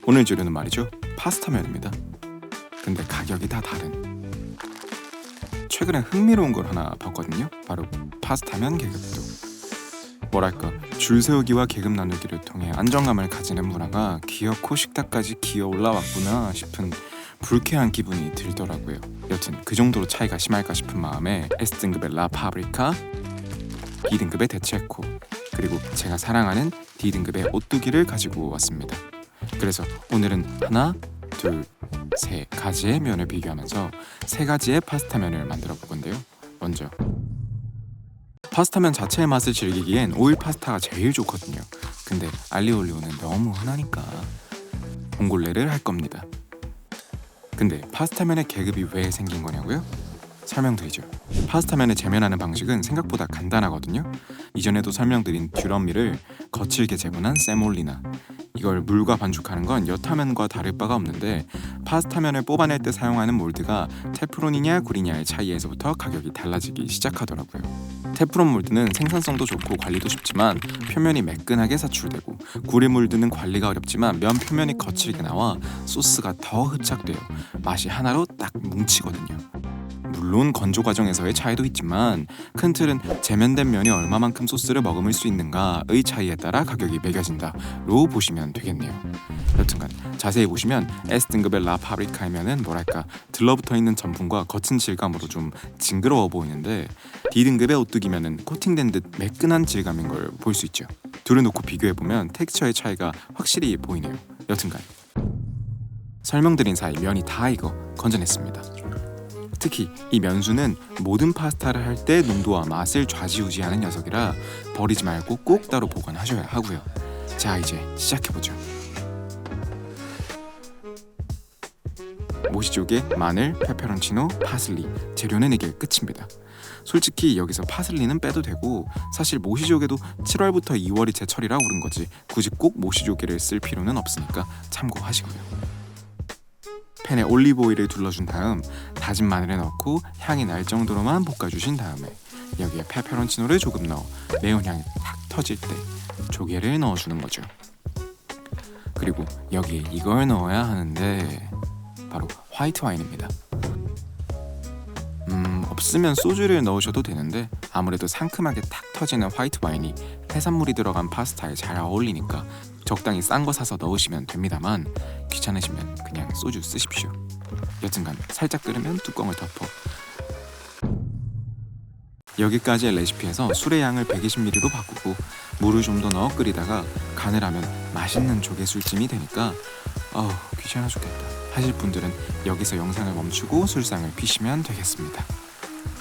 오늘 재료는 말이죠, 파스타면입니다. 근데 가격이 다 다른, 최근에 흥미로운 걸 하나 봤거든요. 바로 파스타면 계급도. 뭐랄까, 줄 세우기와 계급 나누기를 통해 안정감을 가지는 문화가 기어코 식탁까지 기어 올라왔구나 싶은 불쾌한 기분이 들더라고요. 여튼 그 정도로 차이가 심할까 싶은 마음에 S등급의 라 파브리카, B등급의 대체코, 그리고 제가 사랑하는 D등급의 오뚜기를 가지고 왔습니다. 그래서 오늘은 하나, 둘, 세 가지의 면을 비교하면서 세 가지의 파스타면을 만들어 볼 건데요. 먼저 파스타면 자체의 맛을 즐기기엔 오일 파스타가 제일 좋거든요. 근데 알리올리오는 너무 흔하니까 봉골레를 할 겁니다. 근데 파스타면의 계급이 왜 생긴 거냐고요? 설명드리죠. 파스타면을 재면하는 방식은 생각보다 간단하거든요. 이전에도 설명드린 듀럼밀을 거칠게 재분한 세몰리나, 이걸 물과 반죽하는 건 여타면과 다를 바가 없는데 파스타면을 뽑아낼 때 사용하는 몰드가 테프론이냐 구리냐의 차이에서부터 가격이 달라지기 시작하더라고요. 테프론 몰드는 생산성도 좋고 관리도 쉽지만 표면이 매끈하게 사출되고, 구리 몰드는 관리가 어렵지만 면 표면이 거칠게 나와 소스가 더 흡착되어 맛이 하나로 딱 뭉치거든요. 물론 건조 과정에서의 차이도 있지만 큰 틀은 재면된 면이 얼마만큼 소스를 머금을 수 있는가의 차이에 따라 가격이 매겨진다로 보시면 되겠네요. 여튼간 자세히 보시면 S등급의 라 파브리카의 면은 뭐랄까, 들러붙어있는 전분과 거친 질감으로 좀 징그러워 보이는데 D등급의 오뚜기면은 코팅된 듯 매끈한 질감인 걸 볼 수 있죠. 둘을 놓고 비교해보면 텍스처의 차이가 확실히 보이네요. 여튼간 설명드린 사이 면이 다 익어 건져냈습니다. 특히 이 면수는 모든 파스타를 할 때 농도와 맛을 좌지우지하는 녀석이라 버리지 말고 꼭 따로 보관하셔야 하고요. 자, 이제 시작해보죠. 모시조개, 마늘, 페페론치노, 파슬리, 재료는 이게 끝입니다. 솔직히 여기서 파슬리는 빼도 되고, 사실 모시조개도 7월부터 2월이 제철이라 오른 거지 굳이 꼭 모시조개를 쓸 필요는 없으니까 참고하시고요. 팬에 올리브 오일을 둘러준 다음 다진 마늘을 넣고 향이 날 정도로만 볶아주신 다음에 여기에 페페론치노를 조금 넣어 매운 향이 탁 터질 때 조개를 넣어주는 거죠. 그리고 여기에 이걸 넣어야 하는데 바로 화이트 와인입니다. 없으면 소주를 넣으셔도 되는데 아무래도 상큼하게 탁 터지는 화이트 와인이 해산물이 들어간 파스타에 잘 어울리니까 적당히 싼 거 사서 넣으시면 됩니다만 귀찮으시면 그냥 소주 쓰십시오. 여튼간 살짝 끓으면 뚜껑을 덮어. 여기까지의 레시피에서 술의 양을 120ml로 바꾸고 물을 좀 더 넣어 끓이다가 간을 하면 맛있는 조개 술찜이 되니까 귀찮아 죽겠다 하실 분들은 여기서 영상을 멈추고 술상을 피시면 되겠습니다.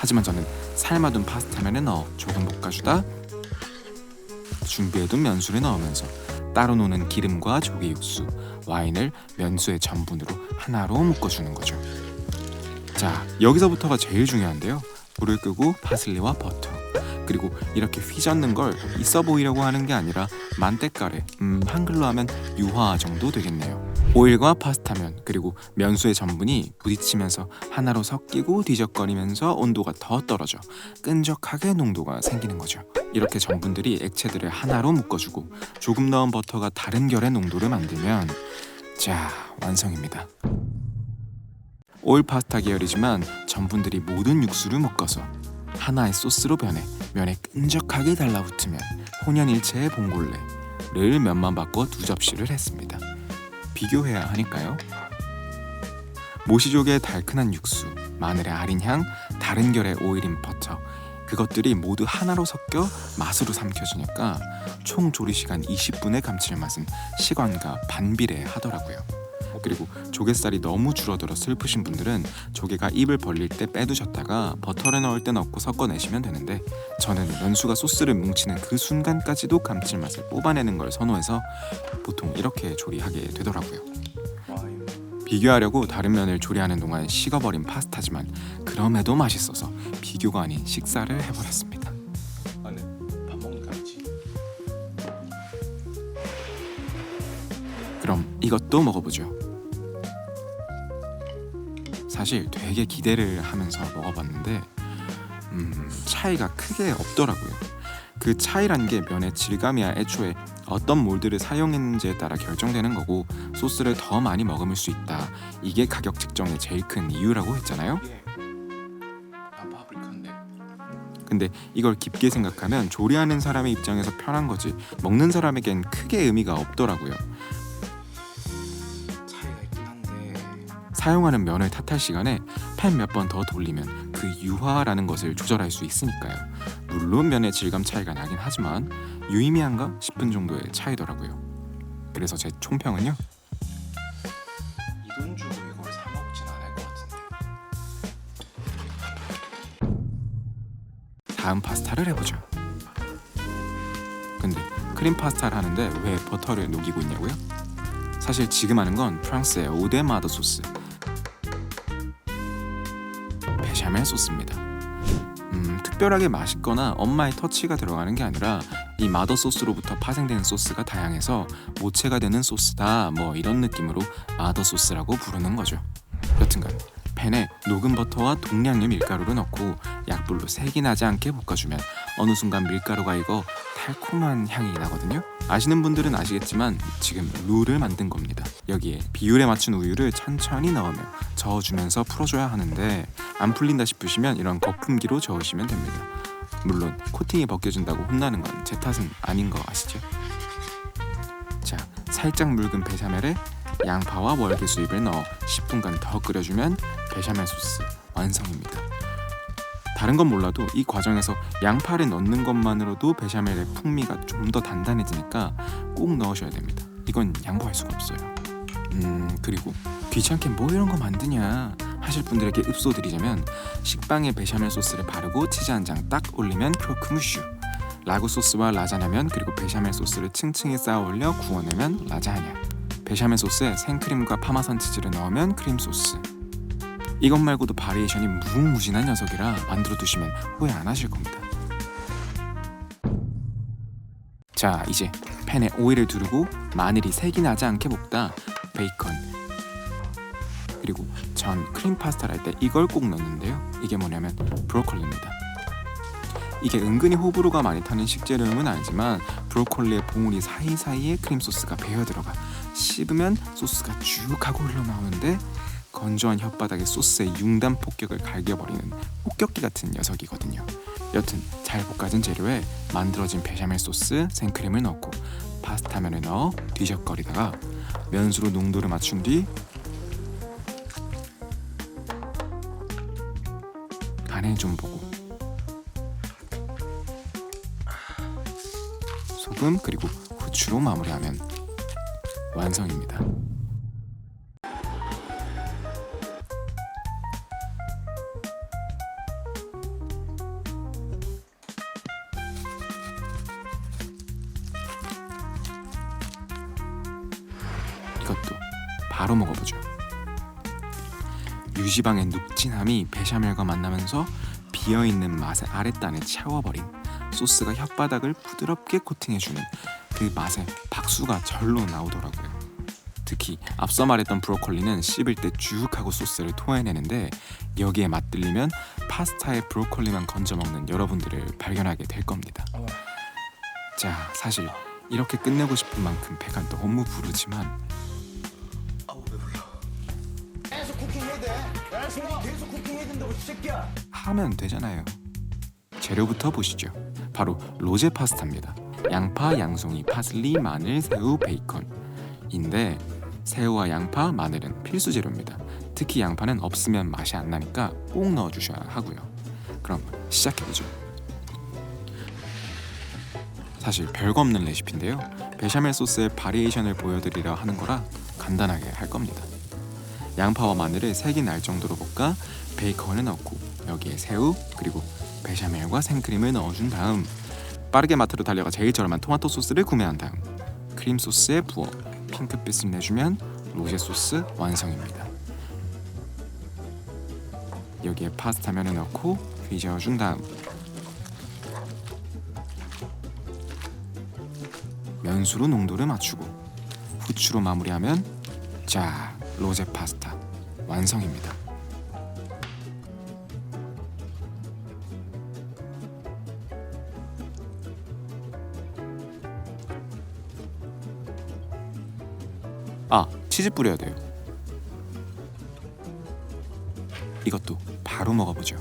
하지만 저는 삶아둔 파스타면에 넣어 조금 볶아주다 준비해둔 면수를 넣으면서 따로 노는 기름과 조개 육수, 와인을 면수의 전분으로 하나로 묶어주는 거죠. 자, 여기서부터가 제일 중요한데요. 불을 끄고 파슬리와 버터, 그리고 이렇게 휘젓는 걸 있어 보이려고 하는 게 아니라 만테카레, 한글로 하면 유화 정도 되겠네요. 오일과 파스타면 그리고 면수의 전분이 부딪히면서 하나로 섞이고 뒤적거리면서 온도가 더 떨어져 끈적하게 농도가 생기는 거죠. 이렇게 전분들이 액체들을 하나로 묶어주고 조금 넣은 버터가 다른 결의 농도를 만들면 자, 완성입니다. 오일 파스타 계열이지만 전분들이 모든 육수를 묶어서 하나의 소스로 변해 면에 끈적하게 달라붙으면 혼연일체의 봉골레를 면만 바꿔 2접시를 했습니다. 비교해야 하니까요. 모시조개의 달큰한 육수, 마늘의 아린 향, 다른 결의 오일인 버터, 그것들이 모두 하나로 섞여 맛으로 삼켜지니까 총 조리시간 20분의 감칠맛은 시간과 반비례하더라고요. 그리고 조갯살이 너무 줄어들어 슬프신 분들은 조개가 입을 벌릴 때 빼두셨다가 버터를 넣을 때 넣고 섞어내시면 되는데 저는 면수가 소스를 뭉치는 그 순간까지도 감칠맛을 뽑아내는 걸 선호해서 보통 이렇게 조리하게 되더라고요. 비교하려고 다른 면을 조리하는 동안 식어버린 파스타지만 그럼에도 맛있어서 비교가 아닌 식사를 해버렸습니다. 아, 네. 밥 먹으니까 알지. 그럼 이것도 먹어보죠. 사실 되게 기대를 하면서 먹어봤는데 차이가 크게 없더라고요. 그 차이란 게 면의 질감이야 애초에 어떤 몰드를 사용했는지에 따라 결정되는 거고 소스를 더 많이 머금을 수 있다. 이게 가격 책정의 제일 큰 이유라고 했잖아요. 이게 난 파프리카인데. 근데 이걸 깊게 생각하면 조리하는 사람의 입장에서 편한 거지 먹는 사람에겐 크게 의미가 없더라고요. 차이가 있긴 한데. 사용하는 면을 탓할 시간에 팬 몇 번 더 돌리면 그 유화라는 것을 조절할 수 있으니까요. 물론 면의 질감 차이가 나긴 하지만 유의미한가 싶은 정도의 차이더라고요. 그래서 제 총평은요. 이 돈 주고 이걸 사 먹진 않을 것 같은데. 다음 파스타를 해보죠. 근데 크림 파스타를 하는데 왜 버터를 녹이고 있냐고요? 사실 지금 하는 건 프랑스의 오데마더 소스, 베샤멜 소스입니다. 특별하게 맛있거나 엄마의 터치가 들어가는 게 아니라 이 마더 소스로부터 파생되는 소스가 다양해서 모체가 되는 소스다 뭐 이런 느낌으로 마더 소스라고 부르는 거죠. 여튼간 팬에 녹은 버터와 동량의 밀가루를 넣고 약불로 색이 나지 않게 볶아주면 어느 순간 밀가루가 익어 달콤한 향이 나거든요. 아시는 분들은 아시겠지만 지금 룰을 만든 겁니다. 여기에 비율에 맞춘 우유를 천천히 넣으며 저어주면서 풀어줘야 하는데 안 풀린다 싶으시면 이런 거품기로 저으시면 됩니다. 물론 코팅이 벗겨진다고 혼나는 건 제 탓은 아닌 거 아시죠? 자, 살짝 묽은 베샤멜에 양파와 월계수잎을 넣어 10분간 더 끓여주면 베샤멜 소스 완성입니다. 다른 건 몰라도 이 과정에서 양파를 넣는 것만으로도 베샤멜의 풍미가 좀 더 단단해지니까 꼭 넣으셔야 됩니다. 이건 양보할 수가 없어요. 그리고 귀찮게 뭐 이런 거 만드냐 하실 분들에게 읍소드리자면 식빵에 베샤멜 소스를 바르고 치즈 한 장 딱 올리면 크로크무슈, 라구 소스와 라자냐면 그리고 베샤멜 소스를 층층이 쌓아 올려 구워내면 라자냐, 베샤멜 소스에 생크림과 파마산 치즈를 넣으면 크림 소스. 이것 말고도 바리에이션이 무궁무진한 녀석이라 만들어 두시면 후회 안 하실 겁니다. 자, 이제 팬에 오일을 두르고 마늘이 색이 나지 않게 볶다 베이컨 그리고 전 크림 파스타를 할 때 이걸 꼭 넣는데요. 이게 뭐냐면 브로콜리입니다. 이게 은근히 호불호가 많이 타는 식재료임은 알지만 브로콜리의 봉우리 사이사이에 크림 소스가 배어 들어가 씹으면 소스가 쭉 하고 흘러나오는데 건조한 혓바닥에 소스의 융단 폭격을 갈겨버리는 폭격기 같은 녀석이거든요. 여튼 잘 볶아진 재료에 만들어진 베샤멜 소스, 생크림을 넣고 파스타면을 넣어 뒤적거리다가 면수로 농도를 맞춘 뒤 간을 좀 보고 소금 그리고 후추로 마무리하면 완성입니다. 이것도 바로 먹어보죠. 유지방의 눅진함이 베샤멜과 만나면서 비어있는 맛의 아랫단에 채워버린 소스가 혓바닥을 부드럽게 코팅해주는 그 맛의 박수가 절로 나오더라고요. 특히 앞서 말했던 브로콜리는 씹을 때 쭉 하고 소스를 토해내는데 여기에 맛들리면 파스타에 브로콜리만 건져 먹는 여러분들을 발견하게 될 겁니다. 자, 사실 이렇게 끝내고 싶은 만큼 배가 너무 부르지만 아우 배불러. 계속 쿠킹해야 돼. 계속 쿠킹해야 된다고 이 새끼야. 하면 되잖아요. 재료부터 보시죠. 바로 로제 파스타입니다. 양파, 양송이, 파슬리, 마늘, 새우, 베이컨인데 새우와 양파, 마늘은 필수 재료입니다. 특히 양파는 없으면 맛이 안 나니까 꼭 넣어주셔야 하고요. 그럼 시작해보죠. 사실 별거 없는 레시피인데요. 베샤멜 소스의 바리에이션을 보여드리려 하는 거라 간단하게 할 겁니다. 양파와 마늘을 색이 날 정도로 볶아 베이컨을 넣고 여기에 새우 그리고 베샤멜과 생크림을 넣어준 다음 빠르게 마트로 달려가 제일 저렴한 토마토 소스를 구매한 다음 크림 소스에 부어 핑크빛을 내주면 로제 소스 완성입니다. 여기에 파스타면을 넣고 뒤저어준 다음 면수로 농도를 맞추고 후추로 마무리하면 자, 로제 파스타 완성입니다. 치즈 뿌려야 돼요. 이것도 바로 먹어보죠.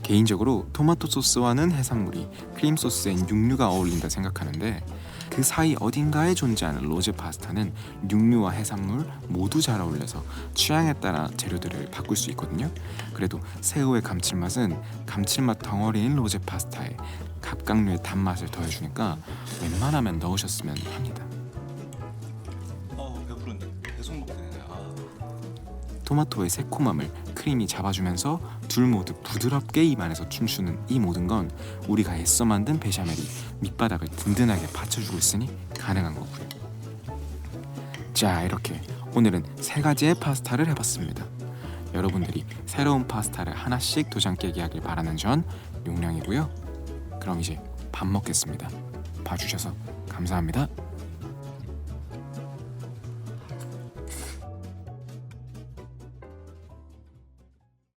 개인적으로 토마토 소스와는 해산물이, 크림 소스엔 육류가 어울린다 생각하는데 그 사이 어딘가에 존재하는 로제 파스타는 육류와 해산물 모두 잘 어울려서 취향에 따라 재료들을 바꿀 수 있거든요. 그래도 새우의 감칠맛은 감칠맛 덩어리인 로제 파스타에 갑각류의 단맛을 더해주니까 웬만하면 넣으셨으면 합니다. 배부른데 계속 먹게 되네. 토마토의 새콤함을 크림이 잡아주면서 둘 모두 부드럽게 입안에서 춤추는 이 모든 건 우리가 애써 만든 베샤멜이 밑바닥을 든든하게 받쳐주고 있으니 가능한 거고요. 자, 이렇게 오늘은 3가지의 파스타를 해봤습니다. 여러분들이 새로운 파스타를 하나씩 도장 깨기 하길 바라는 전 용량이고요. 그럼 이제 밥 먹겠습니다. 봐주셔서 감사합니다.